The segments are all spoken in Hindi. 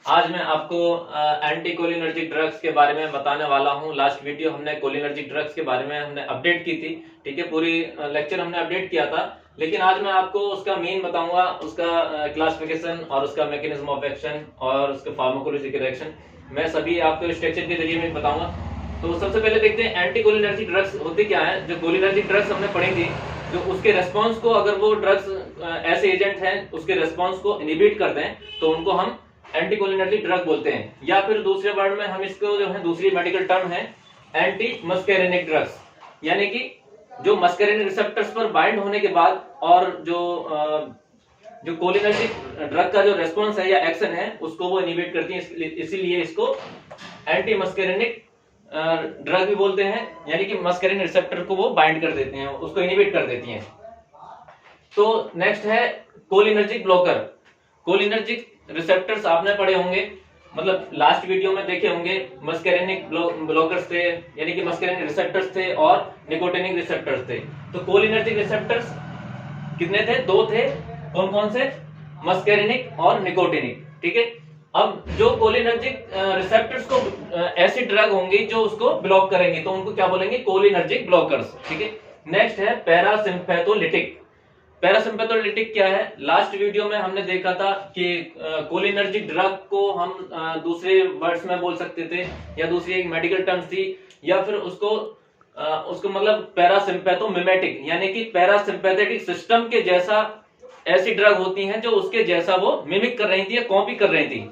आज मैं आपको एंटी कोलिनर्जिक ड्रग्स के बारे में बताने वाला हूं। लास्ट वीडियो हमने कोलिनर्जिक ड्रग्स के बारे में हमने अपडेट की थी, ठीक है, पूरी लेक्चर हमने अपडेट किया था। लेकिन आज मैं आपको उसका मेन बताऊंगा, उसका क्लासिफिकेशन और उसका मैकेनिज्म ऑफ एक्शन और उसके फार्माकोलॉजिकल एक्शन, मैं सभी आपको स्ट्रक्चर के जरिए में बताऊंगा। तो सबसे पहले देखते हैं एंटी कोलिनर्जिक ड्रग्स होते क्या है। जो कोलिनर्जिक ड्रग्स हमने पढ़ी थी, जो उसके रेस्पॉन्स को, अगर वो ड्रग्स ऐसे एजेंट हैं उसके रेस्पॉन्स को इनहिबिट करते हैं तो उनको हम एंटीकोलिनर्जिक ड्रग बोलते हैं। या फिर दूसरे वर्ड में हम इसको जो है, दूसरी मेडिकल टर्म है एंटी मस्केरेनिक ड्रग्स, यानी कि जो मस्केरेनिक रिसेप्टर्स पर बाइंड होने के बाद और जो कोलिनर्जिक ड्रग का जो रेस्पॉन्स है या एक्शन है उसको वो इनहिबिट करती है, इसीलिए इसको एंटी मस्केरेनिक ड्रग भी बोलते हैं, यानी कि मस्केरिन रिसेप्टर को वो बाइंड कर देते हैं, उसको इनहिबिट कर देती हैं। तो नेक्स्ट है कोलिनर्जिक ब्लॉकर। कोलिनर्जिक रिसेप्टर्स आपने पढ़े होंगे, मतलब लास्ट वीडियो में देखे होंगे। मस्केरिनिक ब्लॉकर्स थे, यानी कि मस्केरिन रिसेप्टर्स थे और निकोटिनिक रिसेप्टर्स थे। तो कोलिनर्जिक रिसेप्टर्स कितने थे? दो थे। कौन कौन से? मस्केरिनिक और निकोटिनिक, ठीक है। अब जो कोलिनर्जिक रिसेप्टर्स को ऐसी ड्रग होंगी जो उसको ब्लॉक करेंगे तो उनको क्या बोलेंगे? कोलिनर्जिक ब्लॉकर्स, ठीक है। नेक्स्ट है पैरासिम्पैथोलिटिक। पैरासिम्पैथोलिटिक क्या है? लास्ट वीडियो में हमने देखा था कि कोलिनर्जिक ड्रग को हम दूसरे वर्ड्स में बोल सकते थे, या दूसरी एक मेडिकल टर्म्स थी, या फिर उसको मतलब पैरासिम्पैथोमिमेटिक, यानी कि पैरासिम्पैथेटिक सिस्टम के जैसा ऐसी ड्रग होती हैं जो उसके जैसा वो मिमिक कर रही थी या कॉपी कर रही थी,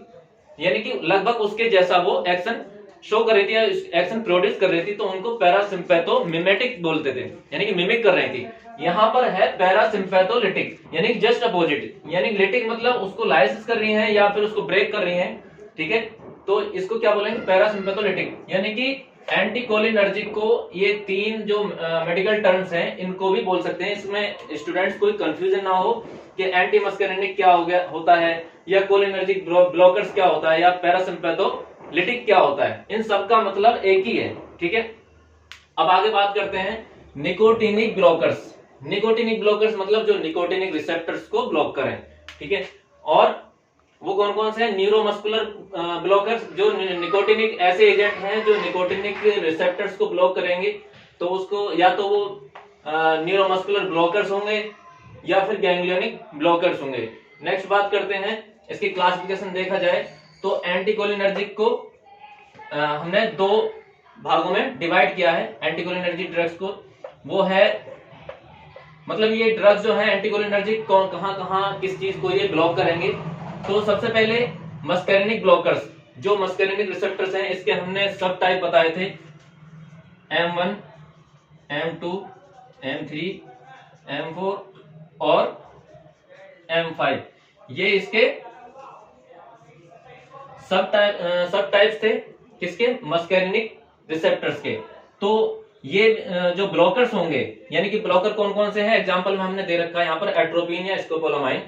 यानी कि लगभग उसके जैसा वो एक्शन शो कर रही थी या एक्शन प्रोड्यूस कर रही थी, तो उनको पैरासिम्पैथोमिमेटिक बोलते थे, यानी कि मिमिक कर रही थी। यहां पर है पैरासिम्पैथोलिटिक, यानी जस्ट अपोजिट, यानी लिटिक मतलब उसको लाइसिस कर रही हैं या फिर उसको ब्रेक कर रही हैं, ठीक है। तो इसको क्या बोलेंगे? पैरासिम्पैथोलिटिक। यानी कि एंटीकोलिनर्जिक को ये तीन जो मेडिकल टर्म्स हैं इनको भी बोल सकते हैं। इसमें स्टूडेंट्स कोई कंफ्यूजन ना हो कि एंटी मस्केरिनिक क्या होता है, या कोलिनर्जिक ब्लॉकर्स क्या होता है, या पैरासिम्पैथोलिटिक क्या होता है। इन सब का मतलब एक ही है, ठीक है। अब आगे बात करते हैं निकोटिनिक ब्लॉकर्स। निकोटिनिक ब्लॉकर्स मतलब जो निकोटिनिक रिसेप्टर्स को ब्लॉक करें, ठीक है। और वो कौन कौन से हैं? न्यूरोमस्कुलर ब्लॉकर्स, जो निकोटिनिक ऐसे एजेंट हैं जो निकोटिनिक रिसेप्टर्स को ब्लॉक करेंगे, तो उसको या तो वो न्यूरोमस्कुलर ब्लॉकर्स होंगे या फिर गैंग्लियोनिक ब्लॉकर्स होंगे। नेक्स्ट बात करते हैं, इसकी क्लासिफिकेशन देखा जाए तो एंटीकोलिनर्जिक को हमने दो भागों में डिवाइड किया है। एंटीकोलिनर्जिक ड्रग्स को वो है, मतलब ये ड्रग्स जो है एंटीकोलिनर्जिक कहां कहां किस चीज को ये ब्लॉक करेंगे। तो सबसे पहले मस्केरिनिक ब्लॉकर्स, जो मस्केरिनिक रिसेप्टर्स हैं इसके हमने सब टाइप बताए थे, M1, M2, M3, M4 और M5। ये इसके सब टाइप्स थे, किसके? मस्केरिनिक रिसेप्टर्स के। तो ये जो ब्लॉकर्स होंगे, यानी कि ब्लॉकर कौन कौन से हैं, एग्जांपल में हमने दे रखा है यहाँ पर एट्रोपिन या स्कोपोलामाइन।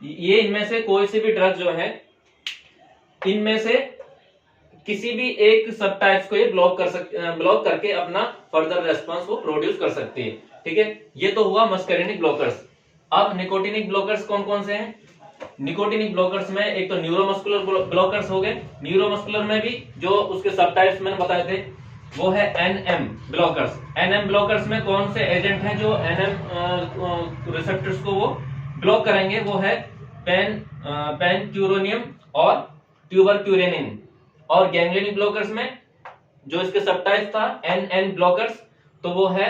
ये इनमें से कोई सी भी ड्रग जो है, इनमें से किसी भी एक सब टाइप्स को ये ब्लॉक करके अपना फर्दर रेस्पॉन्स को प्रोड्यूस कर सकती है, ठीक है। ये तो हुआ मस्केरिनिक ब्लॉकर्स। अब निकोटिनिक ब्लॉकर्स कौन कौन से हैं? निकोटिनिक ब्लॉकर्स में एक तो न्यूरोमस्कुलर ब्लॉकर्स हो गए। न्यूरोमस्कुलर में भी जो उसके सब टाइप्स मैंने बताए थे वो है NM ब्लॉकर्स। NM ब्लॉकर्स में कौन से एजेंट हैं जो NM रिसेप्टर्स को वो ब्लॉक करेंगे? वो है पेनक्यूरोनियम और ट्यूबरक्यूरेनिन। और गैंग्लियोनिक ब्लॉकर्स में जो इसके सब टाइप था NN ब्लॉकर्स, तो वो है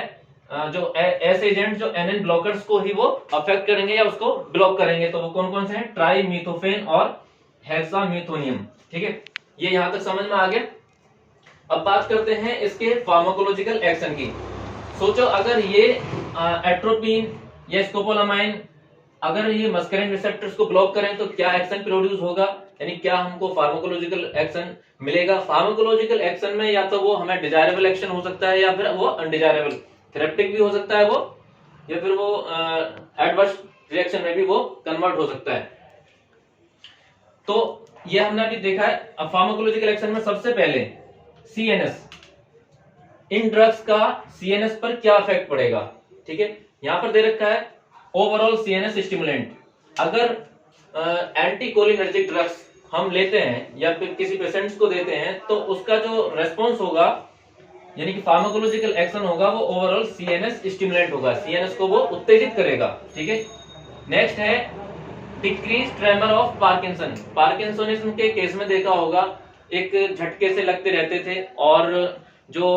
जो ऐसे एजेंट जो NN ब्लॉकर्स को ही वो अफेक्ट करेंगे या उसको ब्लॉक करेंगे, तो वो कौन कौन से हैं? ट्राइमिथोफेन और हेक्सामिथोनियम, ठीक है। ये यहां तक समझ में आ गया। अब बात करते हैं इसके फार्माकोलॉजिकल एक्शन की। सोचो अगर ये एट्रोपिन या स्कोपोलामाइन अगर ये मस्केरिन रिसेप्टर्स को ब्लॉक करें तो क्या एक्शन प्रोड्यूस होगा, यानी क्या हमको फार्माकोलॉजिकल एक्शन मिलेगा। फार्माकोलॉजिकल एक्शन में या तो वो हमें डिजायरेबल एक्शन हो सकता है या फिर वो अनडिजायरेबल, थेरेप्टिक भी हो सकता है वो, या फिर वो एडवर्स रिएक्शन में भी वो कन्वर्ट हो सकता है। तो ये हमने अभी देखा है। अब फार्माकोलॉजिकल एक्शन में सबसे पहले CNS, इन ड्रग्स का CNS पर क्या इफेक्ट पड़ेगा, ठीक है। यहां पर दे रखा है ओवरऑल CNS स्टिमुलेंट। अगर एंटी कोलिनर्जिक ड्रग्स हम लेते हैं या फिर किसी पेशेंट्स को देते हैं तो उसका जो रेस्पॉन्स होगा यानी कि फार्माकोलॉजिकल एक्शन होगा वो ओवरऑल सीएनएस स्टिमुलेंट होगा, सीएनएस को वो उत्तेजित करेगा। ठीक है, नेक्स्ट है decrease tremor of Parkinson. Parkinsonism के केस में देखा होगा एक झटके से लगते रहते थे और जो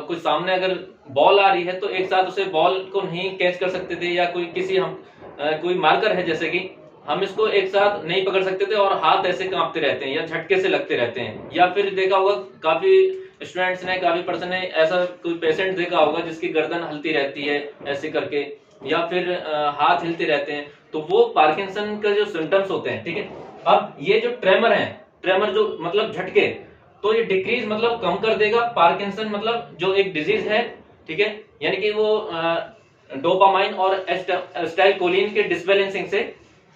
कुछ सामने अगर बॉल आ रही है तो एक साथ उसे बॉल को नहीं कैच कर सकते थे, या कोई किसी हम कोई मार्कर है जैसे कि हम इसको एक साथ नहीं पकड़ सकते थे और हाथ ऐसे कांपते रहते हैं या झटके से लगते रहते हैं। या फिर देखा होगा काफी स्टूडेंट्स ने, काफी पर्सन ने ऐसा कोई पेशेंट देखा होगा जिसकी गर्दन हिलती रहती है ऐसे करके, या फिर हाथ हिलते रहते हैं, तो वो पार्किंसन के जो सिम्टम्स होते हैं। ठीक है, अब ये जो ट्रेमर है, ट्रेमर जो मतलब झटके, तो ये डिक्रीज मतलब कम कर देगा। पार्किंसन मतलब जो एक डिजीज है, ठीक है, यानी कि वो डोपामाइन और एसिटाइलकोलिन के डिसबैलेंसिंग से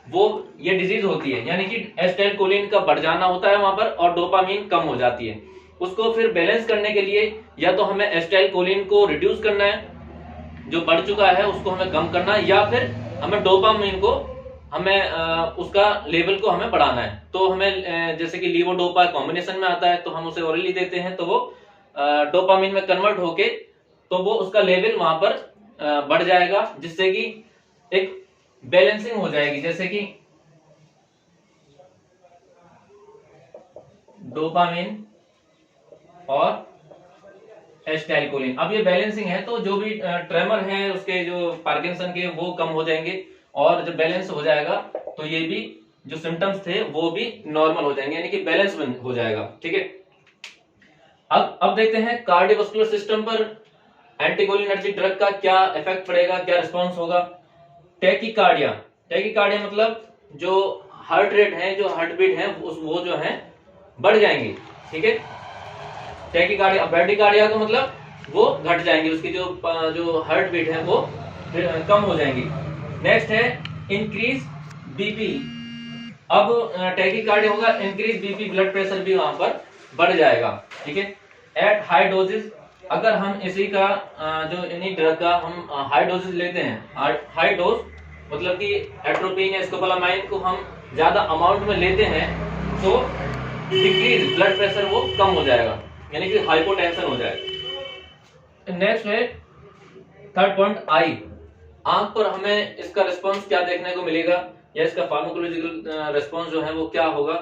वो ये डिजीज होती है, यानी कि एसिटाइलकोलिन का बढ़ जाना होता है वहां पर और डोपामाइन कम हो जाती है। उसको फिर बैलेंस करने के लिए या तो हमें एसिटाइलकोलिन को रिड्यूस करना है, जो बढ़ चुका है उसको हमें कम करना है, या फिर हमें डोपामाइन को हमें उसका लेवल को हमें बढ़ाना है। तो हमें जैसे कि लीवोडोपा कॉम्बिनेशन में आता है तो हम उसे ओरली देते हैं तो वो डोपामाइन में कन्वर्ट होके तो वो उसका लेवल वहां पर बढ़ जाएगा, जिससे कि एक बैलेंसिंग हो जाएगी, जैसे कि डोपामाइन और एसिटाइलकोलिन। अब ये बैलेंसिंग है तो जो भी ट्रेमर है उसके जो पार्किंसन के वो कम हो जाएंगे, और जब बैलेंस हो जाएगा तो ये भी जो सिम्टम्स थे वो भी नॉर्मल हो जाएंगे, यानी कि बैलेंस हो जाएगा। ठीक है, अब देखते हैं कार्डियोवास्कुलर सिस्टम पर एंटीकोलिनर्जिक ड्रग का क्या इफेक्ट पड़ेगा, क्या रिस्पॉन्स होगा। टैकीकार्डिया, टैकीकार्डिया मतलब जो हार्ट रेट है, जो हार्ट बीट है वो जो है बढ़ जाएंगी। ठीक है, टैकीकार्डिया, ब्रैडीकार्डिया का मतलब वो घट जाएंगे, उसकी जो हार्ट बीट है वो कम हो जाएंगी। नेक्स्ट है इंक्रीज बीपी। अब टैकीकार्डिया होगा, इंक्रीज बीपी, ब्लड प्रेशर भी वहां पर बढ़ जाएगा। ठीक है, एट हाई डोजेस, अगर हम इसी का जो इन्हीं ड्रग का हम हाई डोजेस लेते हैं, हाई डोज मतलब कि एट्रोपिन या स्कोपोलामाइन को हम ज्यादा अमाउंट में लेते हैं तो डिक्रीज ब्लड प्रेशर वो कम हो जाएगा, यानी कि हाइपोटेंशन हो जाएगा। नेक्स्ट है थर्ड पॉइंट आई। आंख पर हमें इसका रिस्पांस क्या देखने को मिलेगा या इसका फार्माकोलॉजिकल रिस्पांस जो है वो क्या होगा।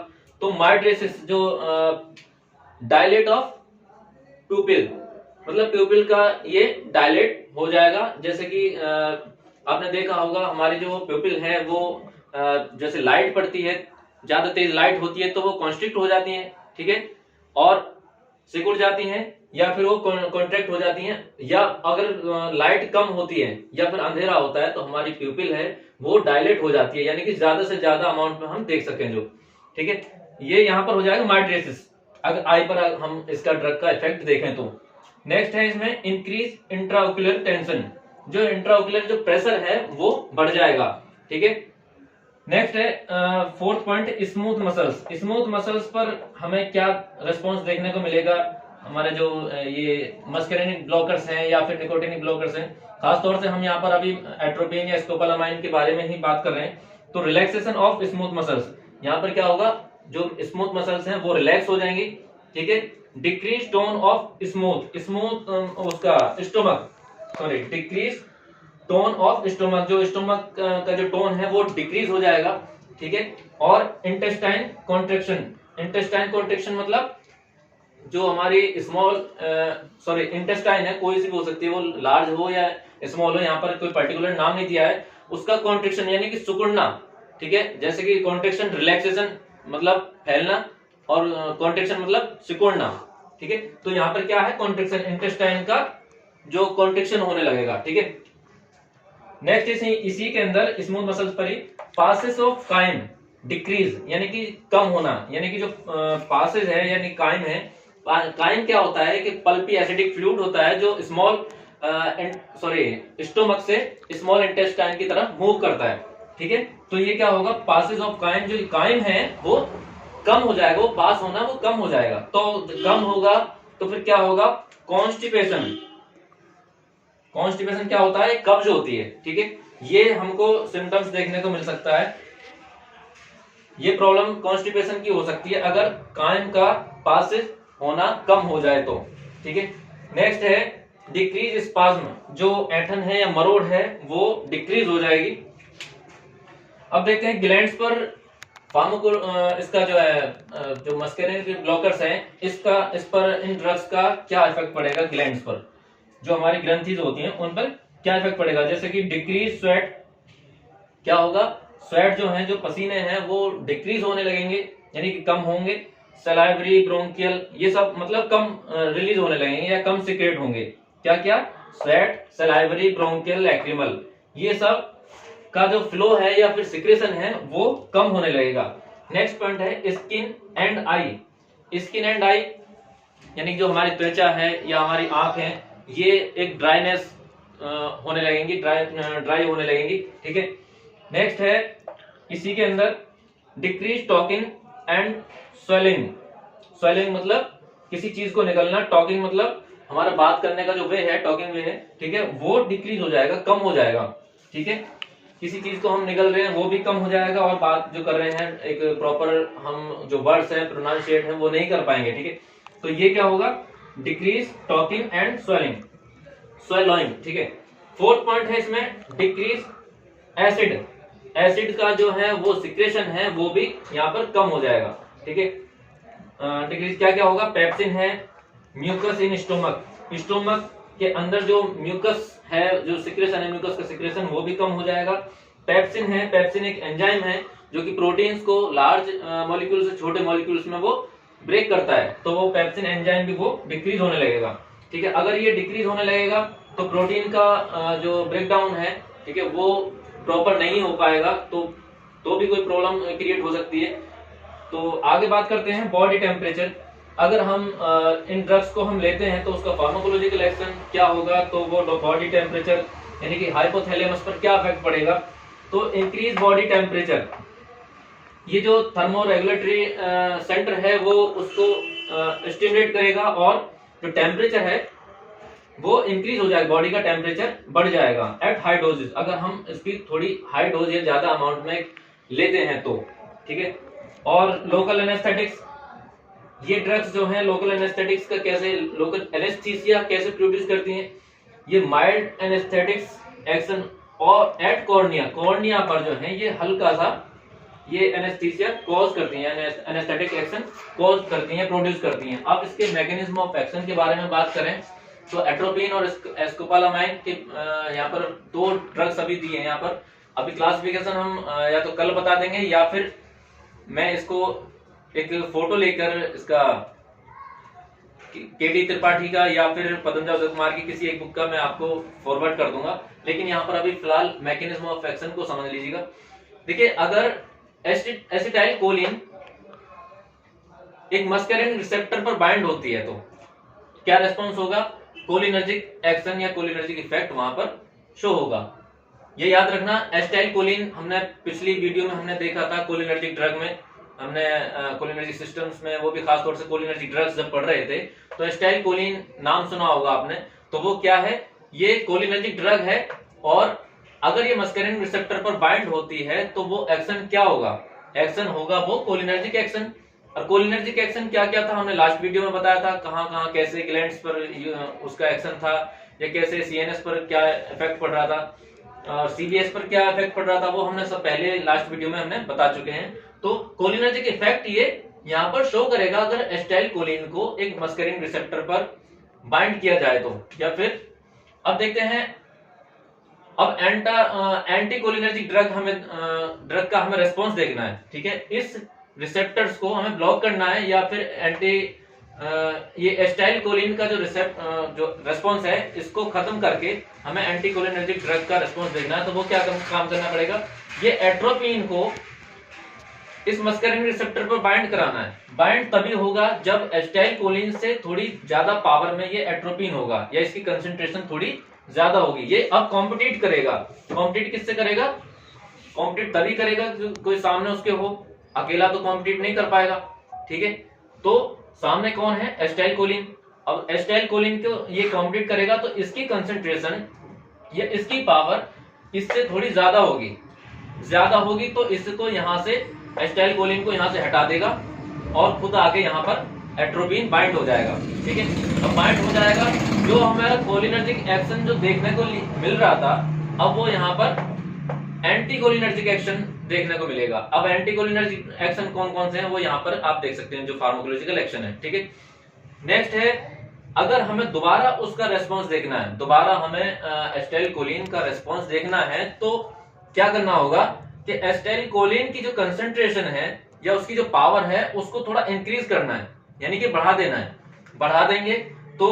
तो माइड्रेसिस, जो डायलेट ऑफ प्यूपिल, मतलब प्यूपिल का ये डायलेट हो जाएगा। जैसे कि आपने देखा होगा हमारी जो प्यूपिल है वो जैसे लाइट पड़ती है, ज्यादा तेज लाइट होती है तो वो कॉन्स्ट्रिक्ट हो जाती है। ठीक है, और सिकुड़ जाती हैं या फिर वो कॉन्ट्रैक्ट हो जाती हैं, या अगर लाइट कम होती है या फिर अंधेरा होता है तो हमारी प्यूपिल है वो डायलेट हो जाती है, यानी कि ज्यादा से ज्यादा अमाउंट में हम देख सकें जो। ठीक है, ये यहाँ पर हो जाएगा माइड्रेसिस, अगर आई पर हम इसका ड्रग का इफेक्ट देखें तो। नेक्स्ट है इसमें इंक्रीज इंट्राओक्यूलर टेंशन, जो इंट्राओक्यूलर जो प्रेशर है वो बढ़ जाएगा। ठीक है, नेक्स्ट है fourth point smooth muscles. Smooth muscles पर हमें क्या रिस्पॉन्स देखने को मिलेगा। हमारे जो ये मस्करेनिक ब्लॉकर्स हैं या फिर निकोटिनिक ब्लॉकर्स हैं, खासतौर से हम यहाँ पर अभी एट्रोपिन या स्कोपोलामाइन के बारे में ही बात कर रहे हैं। तो रिलैक्सेशन ऑफ स्मूथ मसल्स, यहाँ पर क्या होगा, जो स्मूथ मसल्स हैं वो रिलैक्स हो जाएंगी। ठीक है, डिक्रीज टोन ऑफ स्मूथ उसका stomach, sorry decrease tone of stomach, जो स्टोमक का जो टोन है वो डिक्रीज हो जाएगा। ठीक है, और इंटेस्टाइन कॉन्ट्रैक्शन, इंटेस्टाइन कॉन्ट्रैक्शन मतलब जो हमारी स्मॉल इंटेस्टाइन है, कोई सी भी हो सकती है, वो लार्ज हो या स्मॉल हो, यहाँ पर कोई पर्टिकुलर नाम नहीं दिया है, उसका कॉन्ट्रैक्शन यानी कि सिकुड़ना। ठीक है, जैसे कि कॉन्ट्रैक्शन रिलैक्सेशन मतलब फैलना और कॉन्ट्रैक्शन मतलब सिकुड़ना। ठीक है, तो यहाँ पर क्या है, कॉन्ट्रैक्शन, इंटेस्टाइन का जो कॉन्ट्रैक्शन होने लगेगा। ठीक है, नेक्स्ट इसी के अंदर स्मूथ मसल्स पर ही पासेस ऑफ काइम डिक्रीज, यानी कि कम होना, यानी कि जो पासेस है यानी काइम है, काइम क्या होता है कि पल्पी एसिडिक फ्लूइड होता है जो स्टोमक से स्मॉल इंटेस्टाइन की तरफ मूव करता है। ठीक है, तो ये क्या होगा, पासेस ऑफ काइम, जो काइम है वो कम हो जाएगा, वो पास होना वो कम हो जाएगा। तो कम होगा तो फिर क्या होगा, कॉन्स्टिपेशन। कॉन्स्टिपेशन क्या होता है, कब्ज होती है। ठीक है, ये हमको सिम्टम्स देखने को मिल सकता है। ये प्रॉब्लम कॉन्स्टिपेशन की हो सकती है अगर कायम का पासेज होना कम हो जाए तो। ठीक है, नेक्स्ट है डिक्रीज स्पाज्म, जो ऐंठन है या मरोड़ है वो डिक्रीज हो जाएगी। अब देखते हैं ग्लैंड्स पर इसका जो है जो मस्करिन ब्लॉकर्स हैं इस पर इन ड्रग्स का क्या इफेक्ट पड़ेगा ग्लैंड्स पर, जो हमारी ग्रंथीज होती हैं उन पर क्या इफेक्ट पड़ेगा। जैसे कि डिक्रीज स्वेट, क्या होगा, स्वेट जो है, जो पसीने हैं वो डिक्रीज होने लगेंगे यानी कि कम होंगे। सलाइवरी, ब्रोंकियल, ये सब मतलब कम रिलीज होने लगेंगे या कम सीक्रेट होंगे। क्या क्या, स्वेट, सलाइवरी, ब्रोंकियल, लैक्रिमल, ये सब का जो फ्लो है या फिर सिक्रेशन है वो कम होने लगेगा। नेक्स्ट पॉइंट है skin and I. Skin and I यानी जो हमारी त्वचा है या हमारी आंख है ये एक ड्राइनेस होने लगेंगी, ड्राई होने लगेंगी। ठीक है, नेक्स्ट है इसी के अंदर decrease talking and swelling. Swelling मतलब किसी चीज को निकलना, टॉकिंग मतलब हमारा बात करने का जो वे है, टॉकिंग वे है, ठीक है, वो डिक्रीज हो जाएगा, कम हो जाएगा। ठीक है, किसी चीज को हम निकल रहे हैं वो भी कम हो जाएगा और बात जो कर रहे हैं एक प्रॉपर हम जो वर्ड्स हैं प्रोनाउंसिएट है वो नहीं कर पाएंगे। ठीक है, तो ये क्या होगा, decrease talking and swelling, swallowing. ठीक है, फोर्थ पॉइंट है इसमें डिक्रीज एसिड। एसिड का जो है वो सिक्रेशन है वो भी यहाँ पर कम हो जाएगा। ठीक है, डिक्रीज क्या क्या होगा, पेप्सिन है, म्यूकस इन स्टोमक, स्टोमक के अंदर जो म्यूकस है, जो सिक्रेशन है म्यूकस का सिक्रेशन वो भी कम हो जाएगा। पेप्सिन है, पेप्सिन एक एंजाइम है जो कि प्रोटीन्स को लार्ज मॉलिक्यूल से छोटे मॉलिक्यूल्स में वो ब्रेक करता है, तो वो पेप्सिन एंजाइम भी वो डिक्रीज होने लगेगा। ठीक है, अगर ये डिक्रीज होने लगेगा तो प्रोटीन का जो ब्रेकडाउन है, ठीक है, वो प्रॉपर नहीं हो पाएगा, तो भी कोई प्रॉब्लम क्रिएट हो सकती है। तो आगे बात करते हैं बॉडी टेम्परेचर। अगर हम इन ड्रग्स को हम लेते हैं तो उसका फार्माकोलॉजिकल एक्शन क्या होगा, तो वो बॉडी टेम्परेचर यानी कि हाइपोथैलेमस पर क्या इफेक्ट पड़ेगा, तो इंक्रीज बॉडी टेम्परेचर, ये जो थर्मो रेगुलेटरी सेंटर है वो उसको स्टिमुलेट करेगा और जो टेम्परेचर है वो इंक्रीज हो जाएगा, बॉडी का टेम्परेचर बढ़ जाएगा एट हाई डोजेस, अगर हम इसकी थोड़ी हाई डोज या ज्यादा अमाउंट में लेते हैं तो। ठीक है, और लोकल एनेस्थेटिक्स, ये ड्रग्स जो हैं लोकल एनेस्थेटिक्स का कैसे, लोकल एनेस्थीसिया कैसे प्रोड्यूस करती हैं, ये माइल्ड एनेस्थेटिक्स एक्शन और एट कॉर्निया, कॉर्निया पर जो है ये हल्का सा ये एनेस्थीसिया कॉज करती हैं, एनेस्थेटिक एक्शन कॉज करती हैं, प्रोड्यूस करती हैं। अब इसके मैकेनिज्म ऑफ एक्शन के बारे में बात करें तो एट्रोपिन और स्कोपोलामाइन के यहाँ पर दो ड्रग्स अभी दिए हैं। यहाँ पर अभी क्लासिफिकेशन हम या तो कल बता देंगे या फिर मैं इसको एक फोटो लेकर इसका केडी त्रिपाठी का या फिर पतंजलि कुमार की किसी एक बुक का मैं आपको फॉरवर्ड कर दूंगा, लेकिन यहाँ पर अभी फिलहाल मैकेनिज्म ऑफ एक्शन को समझ लीजिएगा। देखिए, अगर एसिटाइल कोलिन एक मस्करिन रिसेप्टर पर बाइंड होती है तो क्या रेस्पॉन्स होगा, कोलिनर्जिक एक्शन या कोलिनर्जिक इफेक्ट वहां पर शो होगा। ये याद रखना, एसिटाइल कोलिन हमने पिछली वीडियो में हमने देखा था, कोलिनर्जिक ड्रग में हमने कोलिनर्जिक सिस्टम्स में, वो भी खासतौर से कोलिनर्जिक ड्रग्स जब पढ़ रहे थे तो एसिटाइल कोलिन नाम सुना होगा आपने, तो वो क्या है, ये कोलिनर्जिक ड्रग है और अगर ये मस्करिन रिसेप्टर पर बाइंड होती है तो वो एक्शन क्या होगा, एक्शन होगा वो कोलिनर्जिक एक्शन। और कोलिनर्जिक एक्शन क्या क्या था हमने लास्ट वीडियो में बताया था, कहां कहां कैसे ग्लैंड्स पर उसका एक्शन था या कैसे सीएनएस पर क्या इफेक्ट पड़ रहा था और सीबीएस पर क्या इफेक्ट पड़ रहा था, वो हमने सब पहले लास्ट वीडियो में हमने बता चुके हैं। तो कोलिनर्जिक इफेक्ट ये यहाँ पर शो करेगा अगर एसिटाइल कोलिन को एक मस्करिन रिसेप्टर पर बाइंड किया जाए तो, या फिर अब देखते हैं, अब एंटी कोलिनर्जिक ड्रग का हमें रेस्पॉन्स देखना है। ठीक है, इस रिसेप्टर्स को हमें ब्लॉक करना है या फिर ये एसिटाइल कोलिन का जो रेस्पॉन्स है इसको खत्म करके हमें एंटी कोलिनर्जिक ड्रग का रेस्पॉन्स देखना है। तो वो क्या काम करना पड़ेगा, ये एट्रोपिन को इस मस्करिन रिसेप्टर पर बाइंड कराना है। बाइंड तभी होगा जब एसिटाइल कोलिन से थोड़ी ज्यादा पावर में ये एट्रोपिन होगा या इसकी कंसंट्रेशन थोड़ी ज्यादा होगी। ये अब कॉम्पिटिट करेगा, कॉम्पिटिट किससे करेगा, कॉम्पिटिट तभी करेगा कोई सामने उसके हो, अकेला तो कॉम्पिटिट नहीं कर पाएगा। ठीक है, तो सामने कौन है, एसिटाइल कोलिन। अब एसिटाइल कोलिन को ये कॉम्पिटिट करेगा तो इसकी कंसंट्रेशन या इसकी पावर इससे थोड़ी ज्यादा होगी, तो इसको यहां से एसिटाइलकोलिन को यहाँ से हटा देगा और खुद आके यहाँ पर एट्रोपिन बाइंड हो जाएगा। ठीक है, अब बाइंड हो जाएगा, जो हमारा कोलिनर्जिक एक्शन जो देखने को मिल रहा था, अब वो यहाँ पर एंटी कोलिनर्जिक एक्शन देखने को मिलेगा। अब एंटी कोलिनर्जिक एक्शन कौन कौन से हैं वो यहाँ पर आप देख सकते हैं, जो फार्माकोलॉजिकल एक्शन है। ठीक है, नेक्स्ट है, अगर हमें दोबारा उसका रेस्पॉन्स देखना है, दोबारा हमें एसिटाइलकोलिन का रेस्पॉन्स देखना है, तो क्या करना होगा कि एसिटाइलकोलिन की जो कंसंट्रेशन है या उसकी जो पावर है उसको थोड़ा इंक्रीज करना है, यानी कि बढ़ा देना है। बढ़ा देंगे तो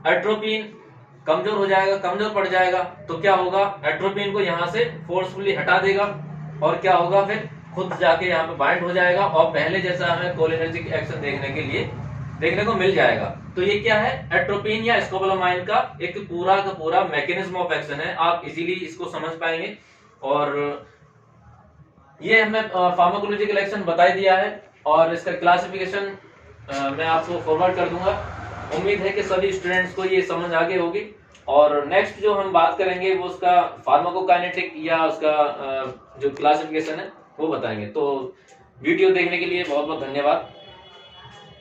एट्रोपिन कमजोर हो जाएगा, कमजोर पड़ जाएगा, तो क्या होगा, एट्रोपिन को यहाँ से फोर्सफुली हटा देगा और क्या होगा, फिर खुद जाके यहाँ पे बाइंड हो जाएगा और पहले जैसा हमें कोलिनर्जिक एक्शन देखने को मिल जाएगा। तो ये क्या है, एट्रोपिन या स्कोपोलामाइन का पूरा मैकेनिज्म ऑफ एक्शन है। आप इजीली इसको समझ पाएंगे। और ये हमने फार्माकोलॉजिकल एक्शन बता दिया है और इसका क्लासिफिकेशन मैं आपको फॉरवर्ड कर दूंगा। उम्मीद है कि सभी स्टूडेंट्स को ये समझ आ गई होगी। और नेक्स्ट जो हम बात करेंगे वो उसका फार्माकोकाइनेटिक या उसका जो क्लासिफिकेशन है वो बताएंगे। तो वीडियो देखने के लिए बहुत बहुत धन्यवाद।